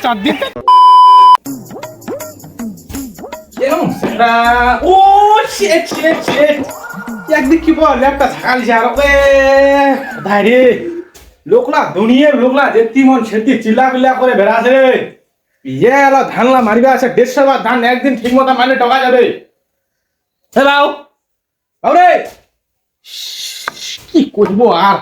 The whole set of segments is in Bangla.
চার দিন ও শিট শিট শিট একদিন কি বল একটা ছাগল যারবে ধারে লোকলা দুনিয়ার লোকলা যেতি মন সেতি চিল্লা বিল্লা করে বেড়াছে রে ইয়ে আলো ধানলা মারিবা আছে 150 বার ধান একদিন ঠিক মতো মানে টাকা যাবে হে বাউ বাউ রে কি করবো আর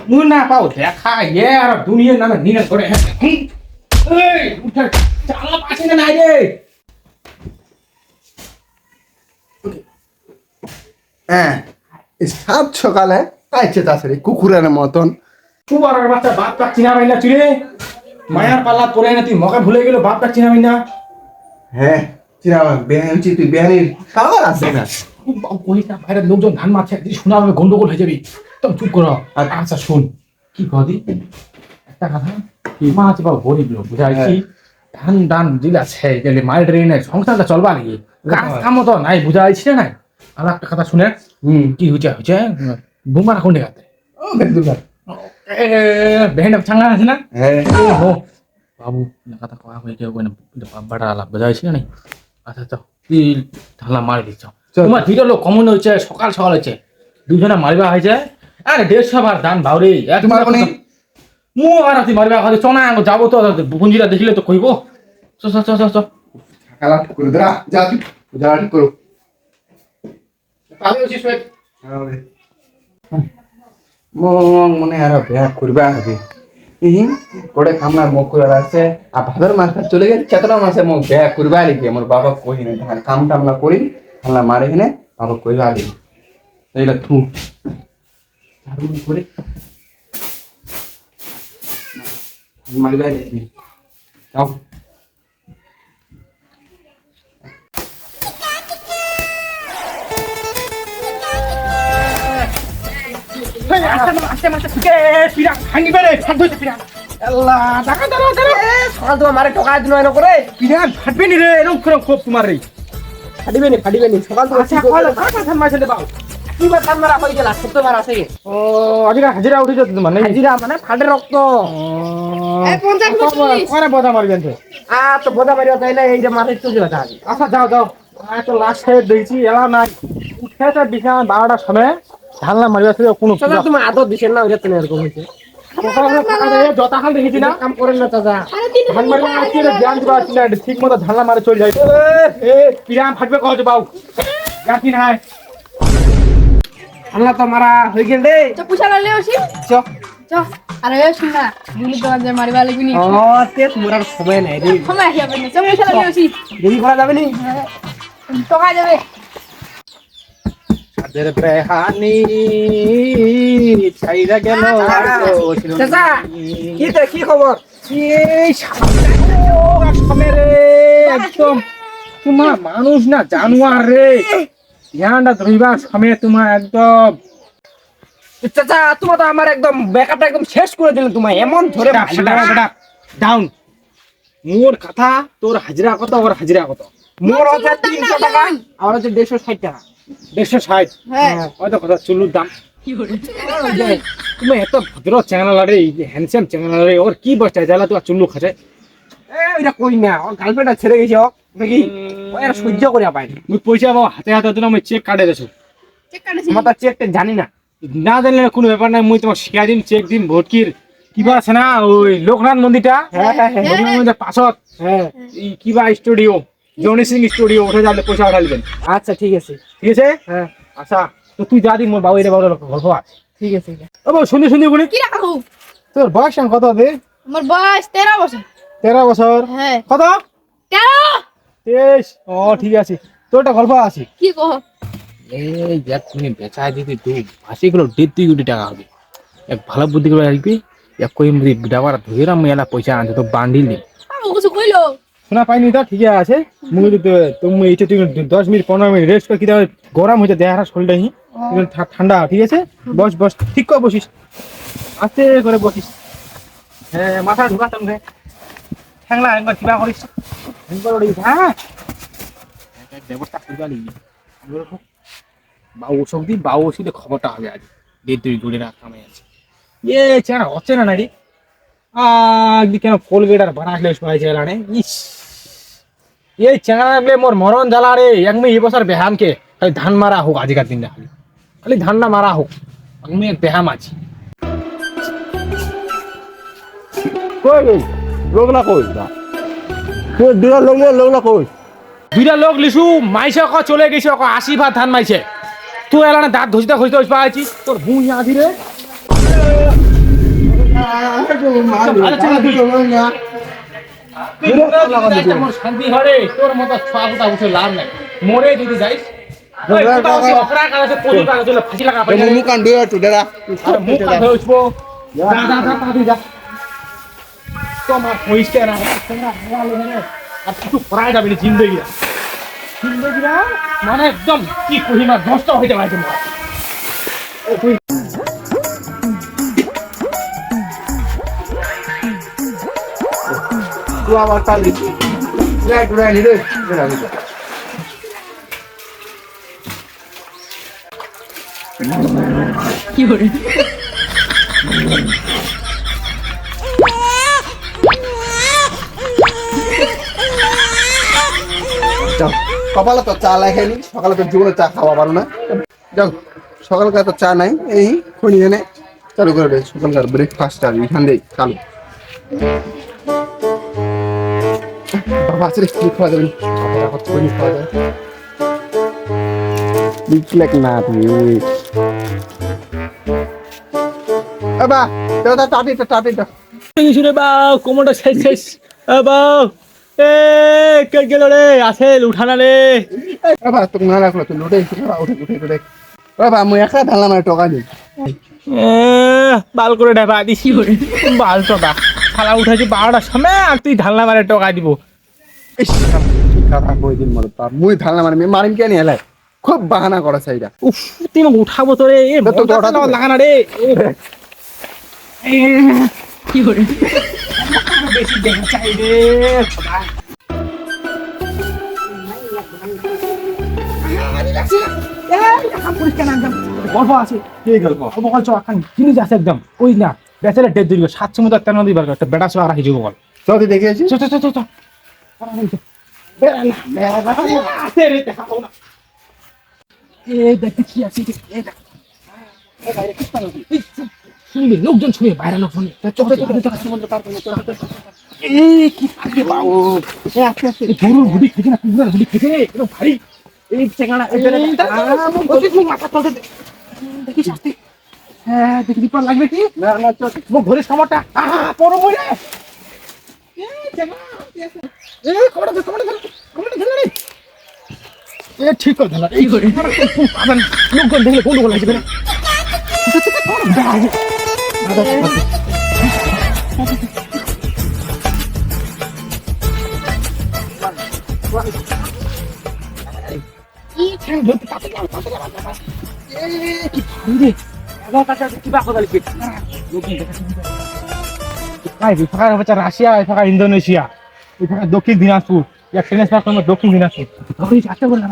মুই না পাও দেখা ইয়ে আর দুনিয়ার নামে নিনে করে এই উঠে চালা পাছে না নাই রে হ্যাঁ সাত সকালে আইছে তাছাড়ি কুকুরের মতন কুবার বাচ্চা বাপটা চিনা পাই না চুরে মায়ার পাল্লা পরে না তুই মকে ভুলে গেল বাপটা চিনা পাই না হ্যাঁ চিরাবাগ বেহান হচ্ছে তুই বেহানির খাবার আছে না কইটা বাইরের লোকজন ধান মারছে একদিন শোনা হবে গন্ডগোল হয়ে যাবি তখন চুপ করো আচ্ছা শোন কি কদি একটা কথা মা আছে বাবা গরিব লোক বুঝাইছি ধান দান জিলা আছে গেলে মায়ের ট্রেনে সংসারটা চলবা নাকি কাজ কামও তো নাই বুঝাইছি না নাই আর একটা কথা শুনে কি হয়েছে বুমার কোনে গাতে ও বেদুলা বেহেন ছাঙ্গা আছে না হ্যাঁ ও বাবু কথা কয়া হয়ে কেউ কোন বাড়া আলাপ বুঝাইছি না নাই আচ্ছা আচ্ছা তুই ঢালা মারি দিচ্ছ তোমার দুইটা লোক কমন হয়েছে সকাল সকাল হয়েছে দুজনে মারিবা হয়েছে আরে 150 বার দান ভাউরে তোমার কোনে মু আর তুই মারিবা হয়েছে চনা যাবো তো পুঞ্জিটা দেখিলে তো কইব চ চ চ চ খালা করে দরা যা তুই যা করো তাহলে হচ্ছে সোয়েট মং মনে আর বেয়া করবা হবে ইহিন কোড়ে কামনা মুখ করে আছে আর ভাদর মাস চলে গেছে চেতনা মাসে মুখ বেয়া করবা লিখি আমার বাবা কই না ধান কাম টামলা করি হামলা মারে হিনে বাবা কইবা লিখি এইলা থু ঝাড়ু করে মারিবা লিখি যাও সকাল তোমার মারে ঠকাই দিন এনে করে ফাটবে নি রে এরকম করে খুব তোমার রে ফাটিবে নি সকাল তোমার কিবার তার মারা হয়ে গেল সত্য মারা আছে ও আজকে হাজিরা উঠেছে তোমার নাকি হাজিরা মানে ফাটে রক্ত করে বোঝা মারবেন তো তো বোঝা মারিও তাইলে এই যে মাঠে চলে যাবে আচ্ছা যাও যাও তো লাস্ট সাইড দেখছি এলা নাই উঠেছে বিছানা 12টার সময় ধানলা মারিবা ছিল কোনো তুমি আদর দিছেন না ওইটা তো এরকম হয়েছে জতা খাল দেখেছি না কাম করেন না চাচা ধান মারিবা আসছিল জ্ঞান দিবা আসছিল ঠিক মতো ধানলা মারে চলে যায় এ পিরাম ফাটবে কহছে বাউ গাতি নাই আল্লাহ তো মারা হয়ে গেল রে পুষা লালে ওসি চ চ আরে শুন না গুলি তো আজ মারিবা লাগবি নি ও তে তোমার আর সময় নাই রে সময় আসি হবে না চ পুষা লালে ওসি দেরি করা যাবে নি টকা যাবে সাদের বেহানি ছাইরা গেল চাচা কি খবর এই সামনে রে একদম তোমার মানুষ না জানোয়ার রে ধ্যানটা ধরিবার সময় তোমার একদম চাচা তোমার তো আমার একদম ব্যাকআপটা একদম শেষ করে দিলে তোমায় এমন ধরে ডাউন মোর কথা তোর হাজিরা কত ওর হাজিরা কত মোর হচ্ছে 300 টাকা আর হচ্ছে 160 টাকা 160 হ্যাঁ হয়তো কথা চুলুর দাম তুমি এত ভদ্র চ্যানেল রে হ্যান্ডসাম চ্যানেল রে ওর কি বসছে জ্বালা তো চুল্লু খাচ্ছে এটা কই না ওর গার্লফ্রেন্ড ছেড়ে গেছে ও দেখি ও আর সহ্য করে পায় মুই পয়সা পাবো হাতে হাতে দিলাম আমি চেক কাটে দেছো চেক কাটেছি আমার তো চেকটা জানি না না জানলে কোনো ব্যাপার নাই মুই তোমার শিখা দিন চেক দিন ভোটকির কিবা আছে না ওই লোকনাথ মন্দিরটা লোকনাথ মন্দির পাছত হ্যাঁ কিবা স্টুডিও জনি সিং স্টুডিও উঠে যাবে পয়সা উঠা দিবেন আচ্ছা ঠিক আছে ঠিক আছে হ্যাঁ আচ্ছা তো তুই যা দিন মোর বাবু এটা বাবু গল্প আছে ঠিক আছে ও বাবু শুনি শুনি বলি কি রাখো তোর বয়স কত হবে আমার বয়স 13 বছর 13 বছর হ্যাঁ কত 13 23 ও ঠিক আছে তোর একটা গল্প আছে কি কহ এই দেখ তুমি বেচায় দিবি তুই ভাসিগুলো 1.5 কোটি টাকা হবে এক ভালো বুদ্ধি করে আসবি এক কই মুদি বিডাবার ধরে আমি এলা পয়সা আনতে তো বান্ডিল নি আমি কিছু কইলো শোনা পাইনি তো ঠিক আছে মুই তুমি এইটা তুমি 10 মিনিট 15 মিনিট রেস্ট করে কি দাও গরম হইতে দেহারা শরীরটা হি ঠান্ডা ঠিক আছে বস বস ঠিক করে বসিস আস্তে করে বসিস হ্যাঁ মাথা ঢুকা তুমি ঠ্যাংলা একবার কিবা করিস একবার ওই হ্যাঁ ব্যবস্থা করবা লাগবে বাউ ওসব দিন বাউ ওষুধে খবরটা হবে আজ 1.5 কোটি টাকা কামাই আছে এ চেনা হচ্ছে না রে কেন কোলগেট আর বানাসলে পাইছে লানে ইস এই চেঙ্গালে মোর মরণ জ্বালা রে একমি এই বছর বেহামকে খালি ধান মারা হোক আজিকার দিন খালি খালি ধান না মারা হোক আমি এক বেহাম আছি কই লোকলা কই কই লোকলা কই দুইটা লোক লিছু মাইছে ক চলে গেছে ক 80 ভাত ধান মাইছে তুই এলানে দাঁত ঘষতে ঘষতে পাইছি তোর ভুঁ আছি রে শান্তি হরে তোর মতো ছাগুটা উঠে লাভ নাই মরে যদি যাইস ফাঁসি লাগা মুকান দুই একটু দাদা তোমার পরিষ্কার আর কিছু করাই যাবে জিন্দগিরা জিন্দগিরা মানে একদম কি কহিমা নষ্ট হয়ে যাবে তুই আমার কালি রে কপালে তো চা লেখেনি সকালে তো জীবনে চা খাওয়া পারো না যাও সকালকার তো চা নাই এই খনি এনে চালু করে দে সকালকার ব্রেকফাস্ট আর এখান দিয়ে চালু বাবা আসলে কি খাওয়া যাবে খনি খাওয়া যায় বিকলেক না তুমি বাবা দাদা টাটিটা রে বাউ কোমরটা শেষ শেষ বাউ এ কে গেল রে আছে উঠানা রে বাবা তুমি না রাখলো তুই লুটে উঠে বাবা আমি একা ঢাললাম আর টাকা নেই বাল করে ঢাবা দিছি বাল টকা খালা উঠাইছি 12টার সময় আর তুই ঢালনা মারে টকা দিব কথা কই দিন মরে বাপ মুই ঢাললাম আর মারিম কেন এলাই খুব বাহানা করে সাইডা উফ তুই আমাকে উঠাবো তো রে লাগানা রে কি করে বেশি দেখা চাই রে গল্প আছে এই গল্প অবকাল চখান জিনিস আছে একদম ওই না বেচারে ডেট দিল 700 মতো একটা নদী বার একটা বেটা সহ রাখি যাব বল চল দেখেছি চ বেড়া রে দেখাবো না এই দেখতে কি আছে এই দেখ এই বাইরে কি পালো শুনবি লোকজন শুনে বাইরে লোক শুনে সমুদ্র পার করে এই কি পাগলে বাবু এই আপনি গরুর গুড়ি খেতে না কুকুরের গুড়ি খেতে একদম ভারী এই চেঙ্গাড়া এই মাথা চলতে দেখি শাস্তি হ্যাঁ দেখি দিপার লাগবে কি না চল ঘরে সামাটা পড়ো মরে ঠিক করে ধরা এই করে লোকজন দেখলে কোন লাগছে না রাশিয়া ইন্দোনেশিয়া দক্ষিণ দিনাজপুর দক্ষিণ দিনাজপুর আসতে বললাম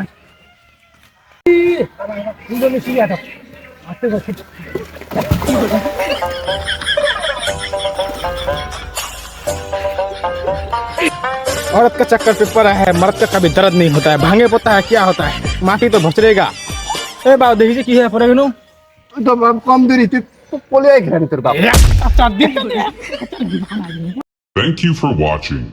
ইন্দোনেশিয়া औरत का चक्कर पेपर है मर्द का कभी दर्द नहीं होता है भांगे पता है क्या होता है माटी तो भसरेगा ए बाबू देखिए की है पड़ेगा नु তো কম দেরি তুই পলে ঘেরানি তোর বাবা Thank you for watching.